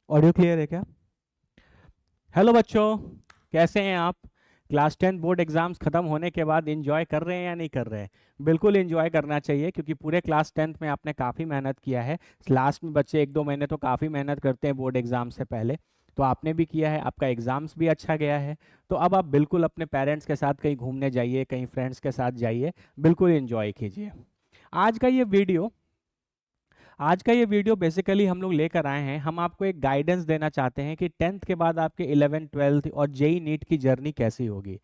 Audio clear है क्या? Hello बच्चों, कैसे हैं आप? क्लास 10 बोर्ड एग्जाम्स खत्म होने के बाद एंजॉय कर रहे हैं या नहीं कर रहे हैं? बिल्कुल एंजॉय करना चाहिए, क्योंकि पूरे क्लास 10th में आपने काफ़ी मेहनत किया है। लास्ट में बच्चे 1-2 महीने तो काफ़ी मेहनत करते हैं बोर्ड एग्जाम से पहले। तो आपने भी किया है, आपका एग्जाम्स भी अच्छा गया है। तो अब आप बिल्कुल अपने पेरेंट्स के साथ कहीं घूमने जाइए, कहीं फ्रेंड्स के साथ जाइए, बिल्कुल एंजॉय कीजिए। आज का ये वीडियो आज का ये वीडियो बेसिकली हम लोग लेकर आए हैं, हम आपको एक गाइडेंस देना चाहते हैं कि 10th के बाद आपके 11th 12th और जेई नीट की जर्नी कैसी होगी।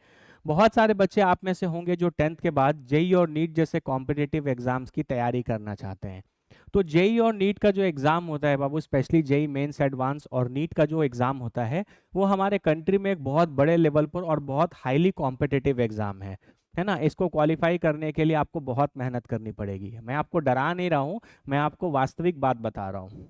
बहुत सारे बच्चे आप में से होंगे जो 10th के बाद जेई और नीट जैसे कॉम्पिटिटिव एग्जाम्स की तैयारी करना चाहते हैं। तो जेई और नीट का जो एग्ज़ाम होता है बाबू, स्पेशली जेई मेंस एडवांस और नीट का जो एग्ज़ाम होता है, वो हमारे कंट्री में एक बहुत बड़े लेवल पर और बहुत हाईली कॉम्पिटिटिव एग्ज़ाम है ना। इसको क्वालिफाई करने के लिए आपको बहुत मेहनत करनी पड़ेगी। मैं आपको डरा नहीं रहा हूँ, मैं आपको वास्तविक बात बता रहा हूँ।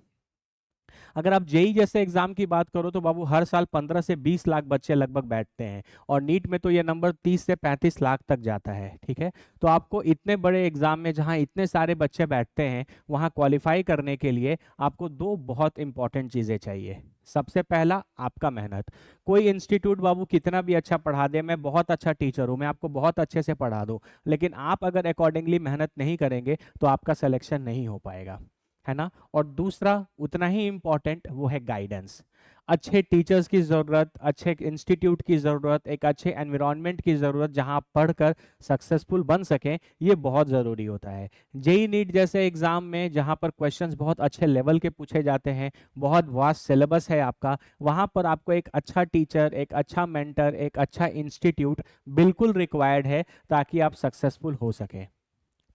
अगर आप जेई जैसे एग्जाम की बात करो तो बाबू हर साल 15 से 20 लाख बच्चे लगभग बैठते हैं, और नीट में तो ये नंबर 30 से 35 लाख तक जाता है। ठीक है, तो आपको इतने बड़े एग्जाम में जहाँ इतने सारे बच्चे बैठते हैं, वहाँ क्वालिफाई करने के लिए आपको दो बहुत इंपॉर्टेंट चीज़ें चाहिए। सबसे पहला, आपका मेहनत। कोई इंस्टीट्यूट बाबू कितना भी अच्छा पढ़ा दे, मैं बहुत अच्छा टीचर हूँ, मैं आपको बहुत अच्छे से पढ़ा दूँ, लेकिन आप अगर अकॉर्डिंगली मेहनत नहीं करेंगे तो आपका सिलेक्शन नहीं हो पाएगा, है ना। और दूसरा, उतना ही इम्पॉर्टेंट, वो है गाइडेंस। अच्छे टीचर्स की ज़रूरत, अच्छे इंस्टीट्यूट की ज़रूरत, एक अच्छे एनवायरनमेंट की ज़रूरत जहां आप पढ़कर सक्सेसफुल बन सकें, ये बहुत ज़रूरी होता है। जेई नीट जैसे एग्ज़ाम में जहां पर क्वेश्चंस बहुत अच्छे लेवल के पूछे जाते हैं, बहुत वास्ट सिलेबस है आपका, वहां पर आपको एक अच्छा टीचर, एक अच्छा मेंटर, एक अच्छा इंस्टीट्यूट बिल्कुल रिक्वायर्ड है, ताकि आप सक्सेसफुल हो सकें।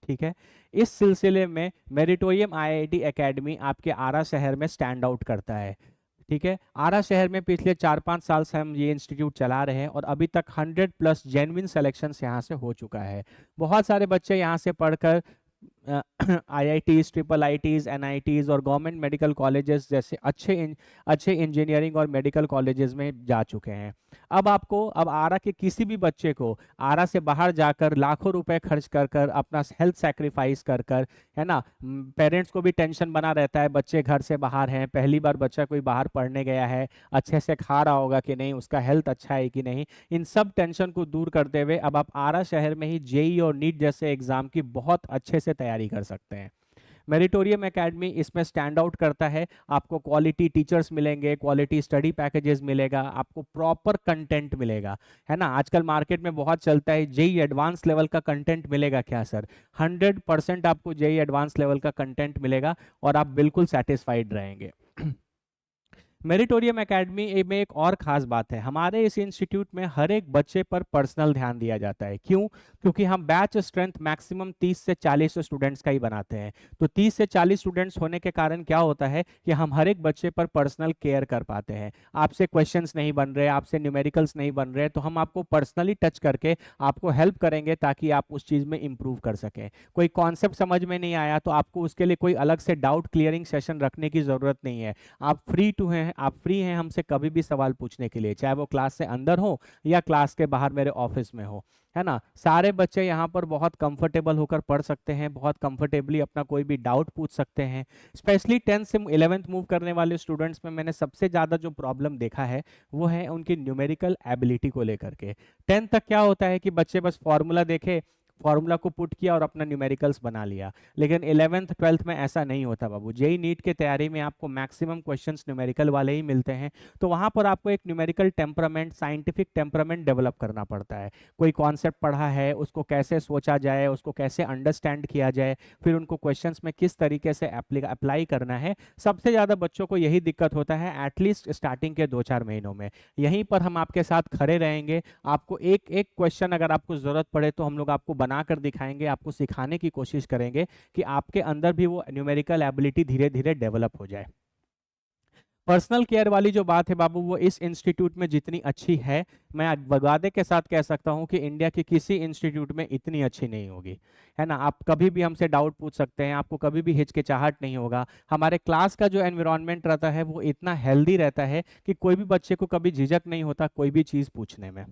ठीक है, इस सिलसिले में मेरिटोरियम आईआईटी एकेडमी आपके आरा शहर में स्टैंड आउट करता है। ठीक है, आरा शहर में पिछले 4-5 साल से हम ये इंस्टीट्यूट चला रहे हैं, और अभी तक 100+ जेन्युइन सेलेक्शंस यहाँ से हो चुका है। बहुत सारे बच्चे यहाँ से पढ़कर आईआईटीज, ट्रिपल आईटीज, एनआईटीज और गवर्नमेंट मेडिकल कॉलेजेस जैसे अच्छे इंजीनियरिंग और मेडिकल कॉलेजेस में जा चुके हैं। अब आरा के किसी भी बच्चे को आरा से बाहर जाकर लाखों रुपए खर्च कर कर, अपना हेल्थ सेक्रीफाइस कर कर, है ना, पेरेंट्स को भी टेंशन बना रहता है, बच्चे घर से बाहर हैं, पहली बार बच्चा कोई बाहर पढ़ने गया है, अच्छे से खा रहा होगा कि नहीं, उसका हेल्थ अच्छा है कि नहीं, इन सब टेंशन को दूर करते हुए अब आप आरा शहर में ही जेई और नीट जैसे एग्जाम की बहुत अच्छे से तैयारी कर सकते हैं। मेरिटोरियम एकेडमी इसमें स्टैंड आउट करता है। आपको क्वालिटी टीचर्स मिलेंगे, क्वालिटी स्टडी पैकेजेस मिलेगा, आपको प्रॉपर कंटेंट मिलेगा, है ना। आजकल मार्केट में बहुत चलता है जेई एडवांस लेवल का कंटेंट मिलेगा क्या सर? 100% आपको जेई एडवांस लेवल का कंटेंट मिलेगा, और आप बिल्कुल सेटिस्फाइड रहेंगे। मेरिटोरियम एकेडमी में एक और खास बात है, हमारे इस इंस्टीट्यूट में हर एक बच्चे पर पर्सनल ध्यान दिया जाता है। क्यों? क्योंकि हम बैच स्ट्रेंथ मैक्सिमम 30 से 40 स्टूडेंट्स का ही बनाते हैं। तो 30 से 40 स्टूडेंट्स होने के कारण क्या होता है कि हम हर एक बच्चे पर पर्सनल केयर कर पाते हैं। आपसे क्वेश्चंस नहीं बन रहे, आपसे न्यूमेरिकल्स नहीं बन रहे, तो हम आपको पर्सनली टच करके आपको हेल्प करेंगे, ताकि आप उस चीज़ में इंप्रूव कर सकें। कोई कॉन्सेप्ट समझ में नहीं आया तो आपको उसके लिए कोई अलग से डाउट क्लियरिंग सेशन रखने की ज़रूरत नहीं है। आप फ्री हैं हमसे कभी भी सवाल पूछने के लिए, चाहे वो क्लास से अंदर हो या क्लास के बाहर मेरे ऑफिस में हो, है ना। सारे बच्चे यहाँ पर बहुत कंफर्टेबल होकर पढ़ सकते हैं, बहुत कंफर्टेबली अपना कोई भी डाउट पूछ सकते हैं। स्पेशली 10th से 11th मूव करने वाले स्टूडेंट्स में मैंने सबसे ज़्यादा जो प्रॉब्लम देखा है, वो है उनकी न्यूमेरिकल एबिलिटी को लेकर के। 10th तक क्या होता है कि बच्चे बस फॉर्मूला देखे, फॉर्मूला को पुट किया और अपना न्यूमेरिकल्स बना लिया, लेकिन 11th 12th में ऐसा नहीं होता बाबू। जेई नीट के तैयारी में आपको मैक्सिमम क्वेश्चंस न्यूमेरिकल वाले ही मिलते हैं, तो वहां पर आपको एक numerical temperament, scientific temperament develop करना पड़ता है। कोई कॉन्सेप्ट पढ़ा है, उसको कैसे सोचा जाए, उसको कैसे अंडरस्टैंड किया जाए, फिर उनको क्वेश्चंस में किस तरीके से अप्लाई करना है। सबसे ज़्यादा बच्चों को यही दिक्कत होता है, एटलीस्ट स्टार्टिंग के 2-4 महीनों में। यहीं पर हम आपके साथ खड़े रहेंगे, आपको एक एक क्वेश्चन अगर आपको ज़रूरत पड़े तो हम लोग आपको बना कर दिखाएंगे, आपको सिखाने की कोशिश करेंगे कि आपके अंदर भी वो न्यूमेरिकल एबिलिटी धीरे धीरे डेवलप हो जाए। पर्सनल केयर वाली जो बात है बाबू, वो इस इंस्टीट्यूट में जितनी अच्छी है, मैं वादे के साथ कह सकता हूँ कि इंडिया के किसी इंस्टीट्यूट में इतनी अच्छी नहीं होगी, है ना। आप कभी भी हमसे डाउट पूछ सकते हैं, आपको कभी भी हिचकिचाहट नहीं होगा। हमारे क्लास का जो एनवायरनमेंट रहता है वो इतना हेल्दी रहता है कि कोई भी बच्चे को कभी झिझक नहीं होता कोई भी चीज़ पूछने में।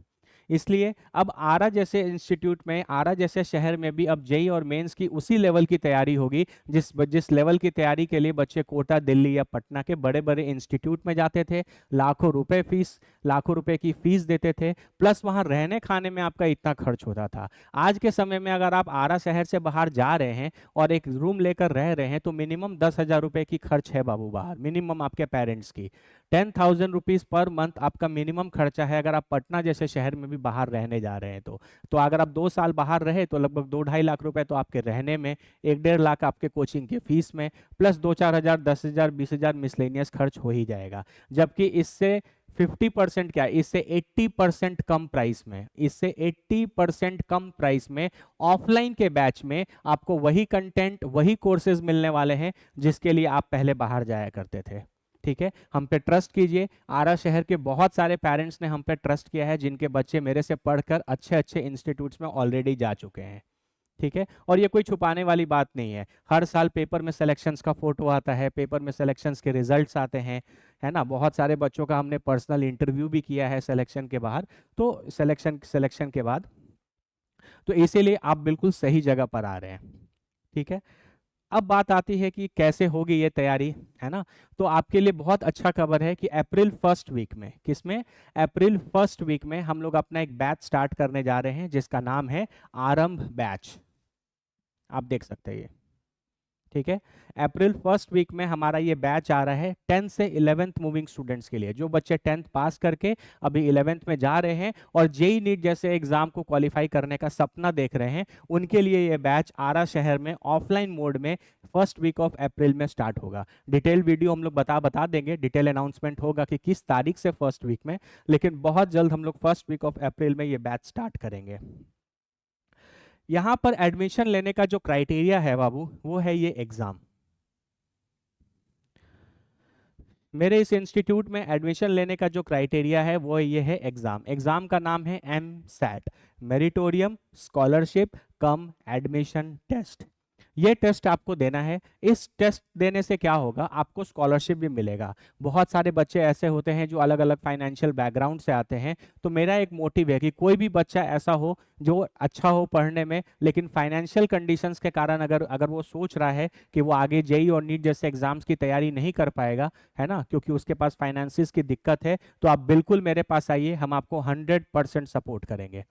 इसलिए अब आरा जैसे इंस्टीट्यूट में, आरा जैसे शहर में भी अब जेई और मेंस की उसी लेवल की तैयारी होगी जिस लेवल की तैयारी के लिए बच्चे कोटा, दिल्ली या पटना के बड़े बड़े इंस्टीट्यूट में जाते थे, लाखों रुपए की फीस देते थे, प्लस वहां रहने खाने में आपका इतना खर्च होता था। आज के समय में अगर आप आरा शहर से बाहर जा रहे हैं और एक रूम लेकर रह रहे हैं तो मिनिमम 10,000 रुपए की खर्च है बाबू बाहर, मिनिमम आपके पेरेंट्स की 10,000 रुपीज पर मंथ आपका मिनिमम खर्चा है अगर आप पटना जैसे शहर में भी बाहर रहने जा रहे हैं तो अगर आप 2 साल बाहर रहे तो लगभग 2-2.5 लाख रुपए तो आपके रहने में, 1-1.5 लाख आपके कोचिंग के फीस में, प्लस 2-4 हजार, 10,000, 20,000 मिसलेनियस खर्च हो ही जाएगा। जबकि इससे 50% क्या, इससे 80% कम प्राइस में, इससे 80% कम प्राइस में ऑफलाइन के बैच में आपको वही कंटेंट, वही कोर्सेज मिलने वाले हैं जिसके लिए आप पहले बाहर जाया करते थे। ठीक है, हम पे ट्रस्ट कीजिए। आरा शहर के बहुत सारे पेरेंट्स ने हम पे ट्रस्ट किया है जिनके बच्चे मेरे से पढ़कर अच्छे अच्छे इंस्टीट्यूट्स में ऑलरेडी जा चुके हैं। ठीक है, और ये कोई छुपाने वाली बात नहीं है। हर साल पेपर में सिलेक्शंस का फोटो आता है, पेपर में सिलेक्शंस के रिजल्ट्स आते हैं, है ना। बहुत सारे बच्चों का हमने पर्सनल इंटरव्यू भी किया है सिलेक्शन के बाहर, तो सिलेक्शन के बाद, तो इसीलिए आप बिल्कुल सही जगह पर आ रहे हैं। ठीक है, अब बात आती है कि कैसे होगी ये तैयारी, है ना। तो आपके लिए बहुत अच्छा खबर है कि अप्रैल फर्स्ट वीक में, किसमें, अप्रैल फर्स्ट वीक में हम लोग अपना एक बैच स्टार्ट करने जा रहे हैं जिसका नाम है आरंभ बैच। आप देख सकते हैं ये, ठीक है। अप्रैल फर्स्ट वीक में हमारा ये बैच आ रहा है 10th से 11th मूविंग स्टूडेंट्स के लिए, जो बच्चे 10th पास करके अभी 11th में जा रहे हैं और जेई नीट जैसे एग्जाम को क्वालिफाई करने का सपना देख रहे हैं, उनके लिए ये बैच आरा शहर में ऑफलाइन मोड में फर्स्ट वीक ऑफ अप्रैल में स्टार्ट होगा। डिटेल वीडियो हम लोग बता देंगे, डिटेल अनाउंसमेंट होगा कि किस तारीख से फर्स्ट वीक में, लेकिन बहुत जल्द हम लोग फर्स्ट वीक ऑफ अप्रैल में ये बैच स्टार्ट करेंगे। यहां पर एडमिशन लेने का जो क्राइटेरिया है बाबू, वो है ये एग्जाम। मेरे इस इंस्टीट्यूट में एडमिशन लेने का जो क्राइटेरिया है वो ये है एग्जाम। एग्जाम का नाम है MSAT, मेरिटोरियम स्कॉलरशिप कम एडमिशन टेस्ट। ये टेस्ट आपको देना है। इस टेस्ट देने से क्या होगा, आपको स्कॉलरशिप भी मिलेगा। बहुत सारे बच्चे ऐसे होते हैं जो अलग अलग फाइनेंशियल बैकग्राउंड से आते हैं, तो मेरा एक मोटिव है कि कोई भी बच्चा ऐसा हो जो अच्छा हो पढ़ने में, लेकिन फाइनेंशियल कंडीशंस के कारण अगर अगर वो सोच रहा है कि वो आगे जेई और नीट जैसे एग्जाम्स की तैयारी नहीं कर पाएगा, है ना, क्योंकि उसके पास फाइनेंसिस की दिक्कत है, तो आप बिल्कुल मेरे पास आइए, हम आपको 100% सपोर्ट करेंगे,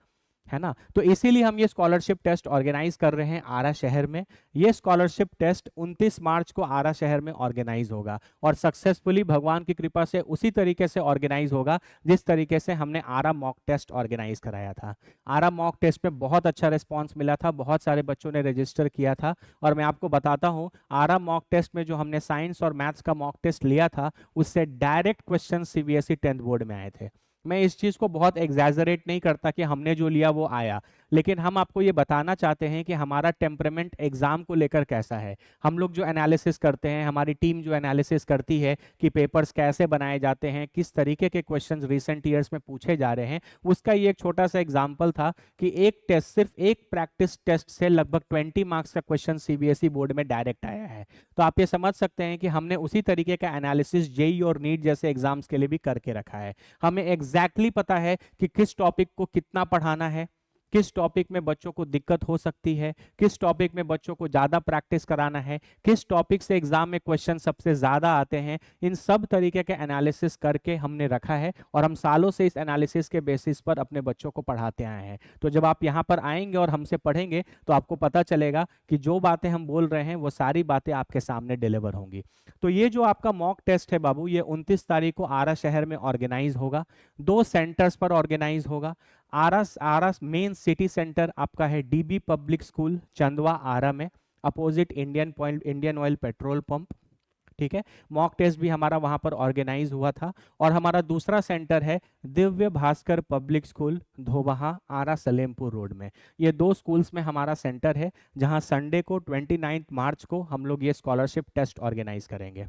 है ना। तो इसीलिए हम ये स्कॉलरशिप टेस्ट ऑर्गेनाइज कर रहे हैं आरा शहर में। ये स्कॉलरशिप टेस्ट 29 मार्च को आरा शहर में ऑर्गेनाइज होगा और सक्सेसफुली भगवान की कृपा से उसी तरीके से ऑर्गेनाइज होगा जिस तरीके से हमने आरा मॉक टेस्ट ऑर्गेनाइज कराया था। आरा मॉक टेस्ट में बहुत अच्छा रिस्पॉन्स मिला था, बहुत सारे बच्चों ने रजिस्टर किया था। और मैं आपको बताता हूँ, आरा मॉक टेस्ट में जो हमने साइंस और मैथ्स का मॉक टेस्ट लिया था, उससे direct question CBSE 10th board में आए थे। मैं इस चीज को बहुत एग्जैजरेट नहीं करता कि हमने जो लिया वो आया, लेकिन हम आपको ये बताना चाहते हैं कि हमारा टेम्परामेंट एग्जाम को लेकर कैसा है। हम लोग जो एनालिसिस करते हैं, हमारी टीम जो एनालिसिस करती है कि पेपर्स कैसे बनाए जाते हैं, किस तरीके के क्वेश्चंस रिसेंट ईयर्स में पूछे जा रहे हैं, उसका ये एक छोटा सा एग्जाम्पल था कि एक टेस्ट, सिर्फ एक प्रैक्टिस टेस्ट से लगभग 20 मार्क्स का क्वेश्चन सीबीएसई बोर्ड में डायरेक्ट आया है। तो आप ये समझ सकते हैं कि हमने उसी तरीके का एनालिसिस जेई और नीट जैसे एग्जाम्स के लिए भी करके रखा है। हमें एग्जैक्टली पता है कि किस टॉपिक को कितना पढ़ाना है, किस टॉपिक में बच्चों को दिक्कत हो सकती है, किस टॉपिक में बच्चों को ज्यादा प्रैक्टिस कराना है, किस टॉपिक से एग्जाम में क्वेश्चन सबसे ज्यादा आते हैं। इन सब तरीके के एनालिसिस करके हमने रखा है और हम सालों से इस एनालिसिस के बेसिस पर अपने बच्चों को पढ़ाते आए हैं। तो जब आप यहाँ पर आएंगे और हमसे पढ़ेंगे तो आपको पता चलेगा कि जो बातें हम बोल रहे हैं वो सारी बातें आपके सामने डिलीवर होंगी। तो ये जो आपका मॉक टेस्ट है बाबू, ये 29 तारीख को आरा शहर में ऑर्गेनाइज होगा, 2 सेंटर्स पर ऑर्गेनाइज होगा। आरा मेन सिटी सेंटर आपका है डीबी पब्लिक स्कूल चंदवा आरा में, opposite Indian oil petrol pump. ठीक है, मॉक टेस्ट भी हमारा वहां पर ऑर्गेनाइज हुआ था। और हमारा दूसरा सेंटर है दिव्य भास्कर पब्लिक स्कूल धोबहा आरा सलेमपुर रोड में। ये 2 स्कूल्स में हमारा सेंटर है जहां संडे को 29 मार्च को हम लोग ये स्कॉलरशिप टेस्ट ऑर्गेनाइज करेंगे।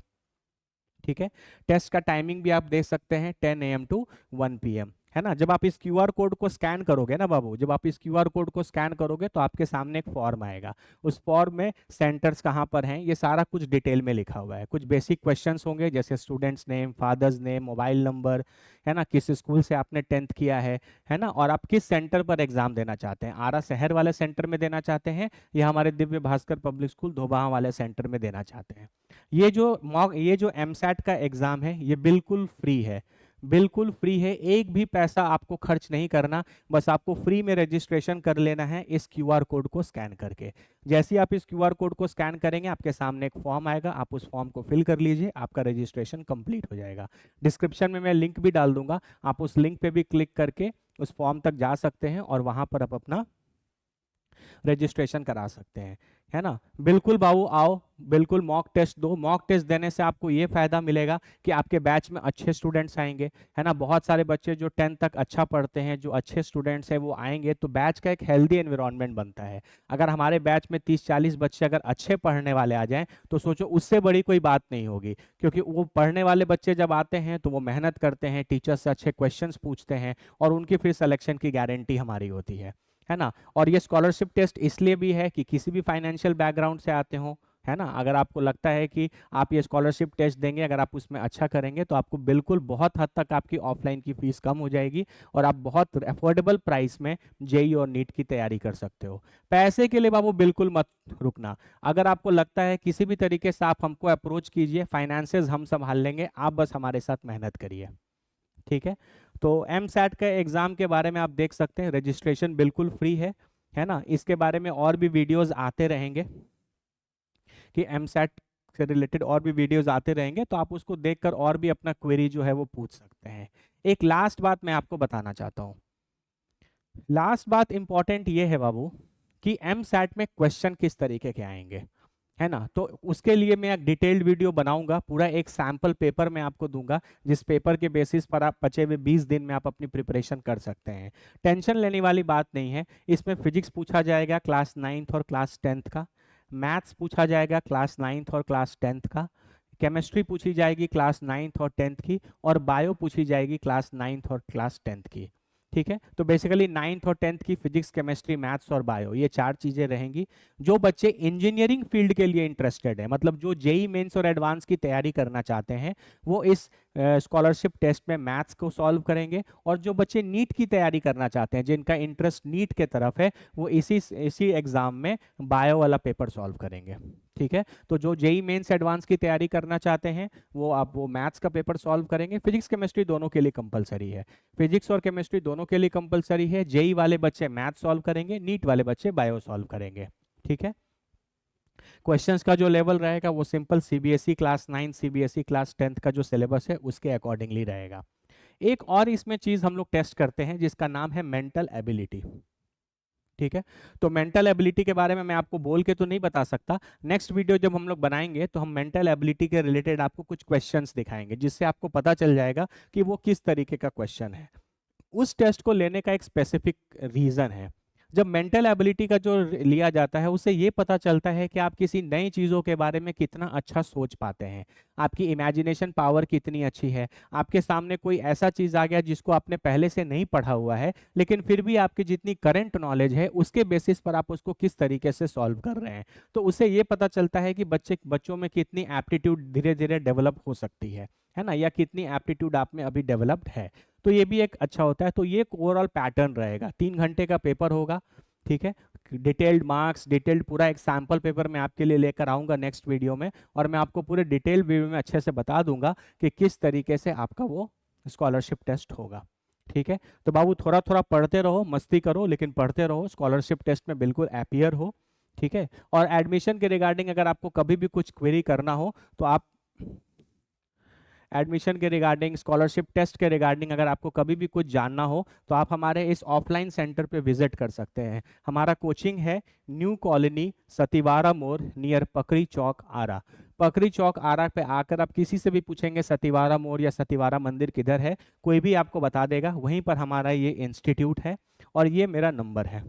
ठीक है, टेस्ट का टाइमिंग भी आप देख सकते हैं 10 AM to 1 PM। है ना। जब आप इस क्यूआर कोड को स्कैन करोगे ना बाबू, जब आप इस क्यूआर कोड को स्कैन करोगे तो आपके सामने एक फॉर्म आएगा। उस फॉर्म में सेंटर्स कहाँ पर हैं ये सारा कुछ डिटेल में लिखा हुआ है। कुछ बेसिक क्वेश्चंस होंगे जैसे students name, father's name, mobile number, है ना, किस स्कूल से आपने 10th किया है ना, और आप किस सेंटर पर एग्जाम देना चाहते हैं, आरा शहर वाले सेंटर में देना चाहते हैं या हमारे दिव्य भास्कर पब्लिक स्कूल धोबाहा वाले सेंटर में देना चाहते हैं। ये जो एमसैट का एग्जाम है ये बिल्कुल फ्री है, बिल्कुल फ्री है। एक भी पैसा आपको खर्च नहीं करना, बस आपको फ्री में रजिस्ट्रेशन कर लेना है इस क्यूआर कोड को स्कैन करके। जैसे ही आप इस क्यूआर कोड को स्कैन करेंगे आपके सामने एक फॉर्म आएगा, आप उस फॉर्म को फिल कर लीजिए, आपका रजिस्ट्रेशन कंप्लीट हो जाएगा। डिस्क्रिप्शन में मैं लिंक भी डाल दूंगा, आप उस लिंक पे भी क्लिक करके उस फॉर्म तक जा सकते हैं और वहां पर आप अपना रजिस्ट्रेशन करा सकते हैं, है ना। बिल्कुल बाबू आओ, बिल्कुल मॉक टेस्ट दो। मॉक टेस्ट देने से आपको ये फायदा मिलेगा कि आपके बैच में अच्छे स्टूडेंट्स आएंगे, है ना। बहुत सारे बच्चे जो 10th तक अच्छा पढ़ते हैं, जो अच्छे स्टूडेंट्स हैं वो आएंगे तो बैच का एक हेल्दी एनवायरनमेंट बनता है। अगर हमारे बैच में 30-40 बच्चे अगर अच्छे पढ़ने वाले आ जाएं तो सोचो उससे बड़ी कोई बात नहीं होगी, क्योंकि वो पढ़ने वाले बच्चे जब आते हैं तो वो मेहनत करते हैं, टीचर से अच्छे क्वेश्चंस पूछते हैं और उनकी फिर सिलेक्शन की गारंटी हमारी होती है ना। और ये स्कॉलरशिप टेस्ट इसलिए भी है कि किसी भी फाइनेंशियल बैकग्राउंड से आते हो, है ना, अगर आपको लगता है कि आप ये स्कॉलरशिप टेस्ट देंगे, अगर आप उसमें अच्छा करेंगे तो आपको बिल्कुल बहुत हद तक आपकी ऑफलाइन की फीस कम हो जाएगी और आप बहुत अफोर्डेबल प्राइस में जेई और नीट की तैयारी कर सकते हो। पैसे के लिए बाबू बिल्कुल मत रुकना। अगर आपको लगता है किसी भी तरीके से आप हमको अप्रोच कीजिए, फाइनेंसेस हम संभाल लेंगे, आप बस हमारे साथ मेहनत करिए, ठीक है। तो एम सैट का एग्जाम के बारे में आप देख सकते हैं, रजिस्ट्रेशन बिल्कुल फ्री है ना। इसके बारे में और भी वीडियोस आते रहेंगे कि एम सैट से रिलेटेड और भी वीडियोस आते रहेंगे, तो आप उसको देखकर और भी अपना क्वेरी जो है वो पूछ सकते हैं। एक लास्ट बात मैं आपको बताना चाहता हूँ। लास्ट बात इंपॉर्टेंट ये है बाबू कि एम सैट में क्वेश्चन किस तरीके के आएंगे, है ना। तो उसके लिए मैं एक डिटेल्ड वीडियो बनाऊंगा, पूरा एक सैंपल पेपर मैं आपको दूंगा, जिस पेपर के बेसिस पर आप बचे हुए 20 दिन में आप अपनी प्रिपरेशन कर सकते हैं। टेंशन लेने वाली बात नहीं है। इसमें फिजिक्स पूछा जाएगा क्लास 9th और क्लास 10th का, मैथ्स पूछा जाएगा क्लास 9th और क्लास 10th का, केमिस्ट्री पूछी जाएगी क्लास 9th और 10th की, और बायो पूछी जाएगी क्लास 9th और क्लास 10th की, ठीक है। तो बेसिकली 9th और 10th की फिजिक्स, केमिस्ट्री, मैथ्स और बायो, ये 4 चीजें रहेंगी। जो बच्चे इंजीनियरिंग फील्ड के लिए इंटरेस्टेड है, मतलब जो जेई मेंस और एडवांस की तैयारी करना चाहते हैं, वो इस स्कॉलरशिप टेस्ट में मैथ्स को सॉल्व करेंगे। और जो बच्चे नीट की तैयारी करना चाहते हैं, जिनका इंटरेस्ट नीट के तरफ है, वो इसी एग्जाम में बायो वाला पेपर सॉल्व करेंगे, ठीक है। तो जो जेई मेंस एडवांस की तैयारी करना चाहते हैं वो मैथ्स का पेपर सॉल्व करेंगे। फिजिक्स केमिस्ट्री दोनों के लिए कंपलसरी है, फिजिक्स और केमिस्ट्री दोनों के लिए कंपलसरी है। जेई वाले बच्चे मैथ सॉल्व करेंगे, नीट वाले बच्चे बायो सॉल्व करेंगे, ठीक है। क्वेश्चंस का जो लेवल रहेगा वो simple CBSE class 9, CBSE class 10th का जो सिलेबस है उसके अकॉर्डिंगली रहेगा। एक और इसमें चीज हम लोग टेस्ट करते हैं जिसका नाम है मेंटल एबिलिटी, ठीक है। तो मेंटल एबिलिटी के बारे में मैं आपको बोल के तो नहीं बता सकता। नेक्स्ट वीडियो जब हम लोग बनाएंगे तो हम मेंटल एबिलिटी के रिलेटेड आपको कुछ क्वेश्चंस दिखाएंगे, जिससे आपको पता चल जाएगा कि वो किस तरीके का क्वेश्चन है। उस टेस्ट को लेने का एक स्पेसिफिक रीजन है। जब मेंटल एबिलिटी का जो लिया जाता है उससे ये पता चलता है कि आप किसी नई चीज़ों के बारे में कितना अच्छा सोच पाते हैं, आपकी इमेजिनेशन पावर कितनी अच्छी है। आपके सामने कोई ऐसा चीज़ आ गया जिसको आपने पहले से नहीं पढ़ा हुआ है, लेकिन फिर भी आपकी जितनी करंट नॉलेज है उसके बेसिस पर आप उसको किस तरीके से सॉल्व कर रहे हैं। तो उससे ये पता चलता है कि बच्चों में कितनी एप्टीट्यूड धीरे धीरे डेवलप हो सकती है ना, या कितनी एप्टीट्यूड आप में अभी डेवलप्ड है। तो ये भी एक अच्छा होता है। तो ये एक ओवरऑल पैटर्न रहेगा, 3 घंटे का पेपर होगा, ठीक है। डिटेल्ड मार्क्स, डिटेल्ड पूरा एक सैंपल पेपर मैं आपके लिए लेकर आऊंगा नेक्स्ट वीडियो में, और मैं आपको पूरे डिटेल वीडियो में अच्छे से बता दूंगा कि किस तरीके से आपका वो स्कॉलरशिप टेस्ट होगा, ठीक है। तो बाबू थोड़ा थोड़ा पढ़ते रहो, मस्ती करो, लेकिन पढ़ते रहो, स्कॉलरशिप टेस्ट में बिल्कुल अपियर हो, ठीक है। और एडमिशन के रिगार्डिंग अगर आपको कभी भी कुछ क्वेरी करना हो तो आप एडमिशन के रिगार्डिंग, स्कॉलरशिप टेस्ट के रिगार्डिंग अगर आपको कभी भी कुछ जानना हो तो आप हमारे इस ऑफलाइन सेंटर पे विजिट कर सकते हैं। हमारा कोचिंग है न्यू कॉलोनी सतीवारा मोड़ नियर पकड़ी चौक आरा। पकड़ी चौक आरा पे आकर आप किसी से भी पूछेंगे सतीवारा मोड़ या सतीवारा मंदिर किधर है, कोई भी आपको बता देगा। वहीं पर हमारा ये इंस्टीट्यूट है और ये मेरा नंबर है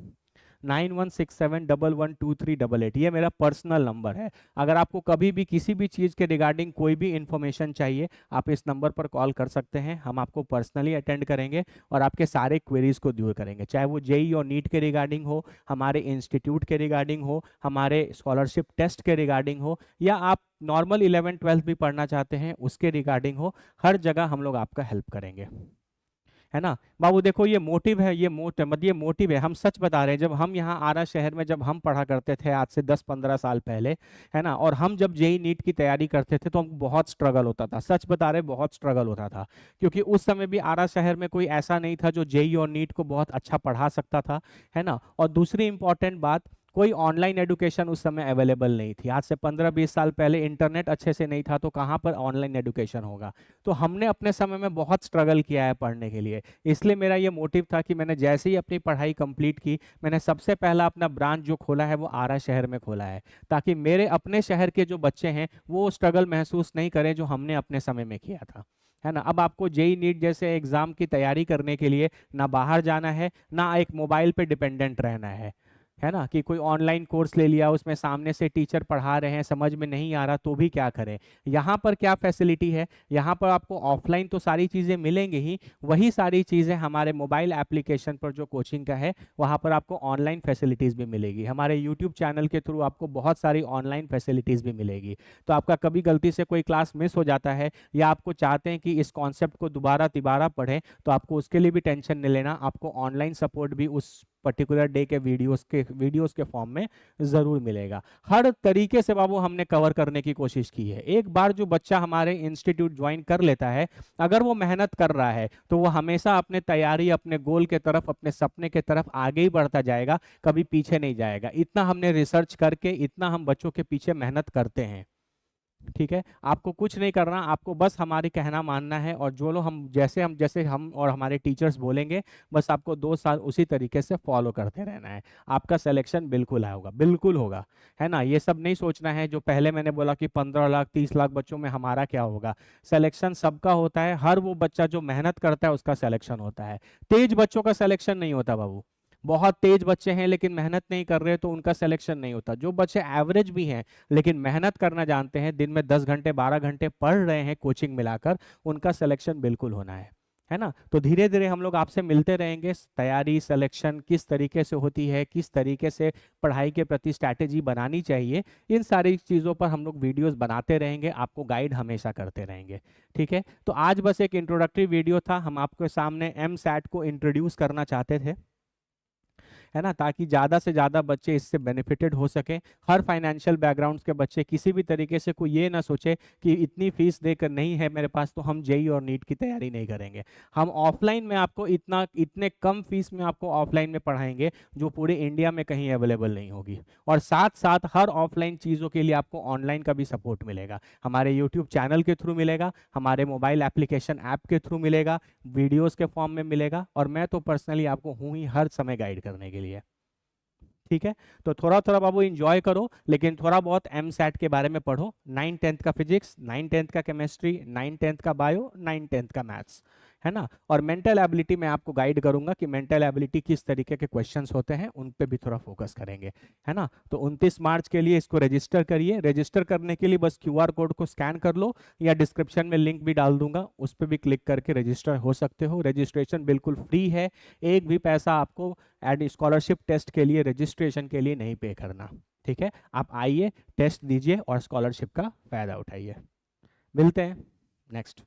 9167112388। ये मेरा पर्सनल नंबर है। अगर आपको कभी भी किसी भी चीज़ के रिगार्डिंग कोई भी इन्फॉर्मेशन चाहिए, आप इस नंबर पर कॉल कर सकते हैं। हम आपको पर्सनली अटेंड करेंगे और आपके सारे क्वेरीज को दूर करेंगे, चाहे वो जेई और नीट के रिगार्डिंग हो, हमारे इंस्टीट्यूट के रिगार्डिंग हो, हमारे स्कॉलरशिप टेस्ट के रिगार्डिंग हो, या आप नॉर्मल 11th-12th भी पढ़ना चाहते हैं उसके रिगार्डिंग हो। हर जगह हम लोग आपका हेल्प करेंगे, है ना बाबू। देखो ये मोटिव है, ये मोटिव है। हम सच बता रहे हैं, जब हम यहाँ आरा शहर में जब हम पढ़ा करते थे आज से 10-15 साल पहले, है ना, और हम जब जेई नीट की तैयारी करते थे तो हमको बहुत स्ट्रगल होता था। सच बता रहे, बहुत स्ट्रगल होता था, क्योंकि उस समय भी आरा शहर में कोई ऐसा नहीं था जो जेई और नीट को बहुत अच्छा पढ़ा सकता था, है ना। और दूसरी इंपॉर्टेंट बात, कोई ऑनलाइन एजुकेशन उस समय अवेलेबल नहीं थी। आज से 15-20 साल पहले इंटरनेट अच्छे से नहीं था, तो कहाँ पर ऑनलाइन एजुकेशन होगा। तो हमने अपने समय में बहुत स्ट्रगल किया है पढ़ने के लिए। इसलिए मेरा ये मोटिव था कि मैंने जैसे ही अपनी पढ़ाई कंप्लीट की, मैंने सबसे पहला अपना ब्रांच जो खोला है वो आरा शहर में खोला है, ताकि मेरे अपने शहर के जो बच्चे हैं वो स्ट्रगल महसूस नहीं करें जो हमने अपने समय में किया था, है ना। अब आपको जेई नीट जैसे एग्जाम की तैयारी करने के लिए ना बाहर जाना है, ना एक मोबाइल पे डिपेंडेंट रहना है ना, कि कोई ऑनलाइन कोर्स ले लिया, उसमें सामने से टीचर पढ़ा रहे हैं, समझ में नहीं आ रहा तो भी क्या करें। यहाँ पर क्या फैसिलिटी है, यहाँ पर आपको ऑफलाइन तो सारी चीज़ें मिलेंगी ही, वही सारी चीज़ें हमारे मोबाइल एप्लीकेशन पर जो कोचिंग का है वहाँ पर आपको ऑनलाइन फैसिलिटीज़ भी मिलेगी। हमारे यूट्यूब चैनल के थ्रू आपको बहुत सारी ऑनलाइन फैसिलिटीज़ भी मिलेगी। तो आपका कभी गलती से कोई क्लास मिस हो जाता है, या आपको चाहते हैं कि इस कॉन्सेप्ट को दोबारा तिबारा पढ़ें, तो आपको उसके लिए भी टेंशन नहीं लेना। आपको ऑनलाइन सपोर्ट भी उस पर्टिकुलर डे के वीडियोस के फॉर्म में ज़रूर मिलेगा। हर तरीके से बाबू हमने कवर करने की कोशिश की है। एक बार जो बच्चा हमारे इंस्टीट्यूट ज्वाइन कर लेता है, अगर वो मेहनत कर रहा है तो वो हमेशा अपने तैयारी, अपने गोल के तरफ, अपने सपने के तरफ आगे ही बढ़ता जाएगा, कभी पीछे नहीं जाएगा। इतना हमने रिसर्च करके, इतना हम बच्चों के पीछे मेहनत करते हैं, ठीक है। आपको कुछ नहीं करना, आपको बस हमारी कहना मानना है, और जो लोग हम और हमारे टीचर्स बोलेंगे, बस आपको 2 साल उसी तरीके से फॉलो करते रहना है। आपका सिलेक्शन बिल्कुल होगा, बिल्कुल होगा, है ना। ये सब नहीं सोचना है जो पहले मैंने बोला कि 15 लाख 30 लाख बच्चों में हमारा क्या होगा। सिलेक्शन सबका होता है, हर वो बच्चा जो मेहनत करता है उसका सिलेक्शन होता है। तेज बच्चों का सिलेक्शन नहीं होता बाबू। बहुत तेज बच्चे हैं लेकिन मेहनत नहीं कर रहे तो उनका सिलेक्शन नहीं होता। जो बच्चे एवरेज भी हैं लेकिन मेहनत करना जानते हैं, दिन में 10 घंटे 12 घंटे पढ़ रहे हैं कोचिंग मिलाकर, उनका सिलेक्शन बिल्कुल होना है ना। तो धीरे धीरे हम लोग आपसे मिलते रहेंगे। तैयारी, सिलेक्शन किस तरीके से होती है, किस तरीके से पढ़ाई के प्रति स्ट्रैटेजी बनानी चाहिए, इन सारी चीज़ों पर हम लोग वीडियोस बनाते रहेंगे, आपको गाइड हमेशा करते रहेंगे, ठीक है। तो आज बस एक इंट्रोडक्टरी वीडियो था, हम आपके सामने एमसैट को इंट्रोड्यूस करना चाहते थे, है ना, ताकि ज़्यादा से ज़्यादा बच्चे इससे बेनिफिटेड हो सकें। हर फाइनेंशियल बैकग्राउंड के बच्चे किसी भी तरीके से कोई ये ना सोचे कि इतनी फीस देकर नहीं है मेरे पास तो हम जेई और नीट की तैयारी नहीं करेंगे। हम ऑफलाइन में आपको इतने कम फीस में आपको ऑफलाइन में पढ़ाएंगे जो पूरे इंडिया में कहीं अवेलेबल नहीं होगी। और साथ साथ हर ऑफलाइन चीज़ों के लिए आपको ऑनलाइन का भी सपोर्ट मिलेगा, हमारे यूट्यूब चैनल के थ्रू मिलेगा, हमारे मोबाइल एप्लीकेशन ऐप के थ्रू मिलेगा, वीडियोज़ के फॉर्म में मिलेगा, और मैं तो पर्सनली आपको हूँ ही हर समय गाइड करने के लिए, ठीक है। तो थोड़ा थोड़ा बाबू इंजॉय करो, लेकिन थोड़ा बहुत एमसैट के बारे में पढ़ो। 9th-10th का फिजिक्स, 9th-10th का केमिस्ट्री, 9th-10th का बायो, 9th-10th का मैथ्स, है ना। और मेंटल एबिलिटी में आपको गाइड करूंगा कि मेंटल एबिलिटी किस तरीके के क्वेश्चंस होते हैं, उन पे भी थोड़ा फोकस करेंगे, है ना। तो 29 मार्च के लिए इसको रजिस्टर करिए। रजिस्टर करने के लिए बस क्यूआर कोड को स्कैन कर लो, या डिस्क्रिप्शन में लिंक भी डाल दूंगा, उस पर भी क्लिक करके रजिस्टर हो सकते हो। रजिस्ट्रेशन बिल्कुल फ्री है, एक भी पैसा आपको स्कॉलरशिप टेस्ट के लिए, रजिस्ट्रेशन के लिए नहीं पे करना, ठीक है। आप आइए, टेस्ट दीजिए और स्कॉलरशिप का फायदा उठाइए। मिलते हैं नेक्स्ट।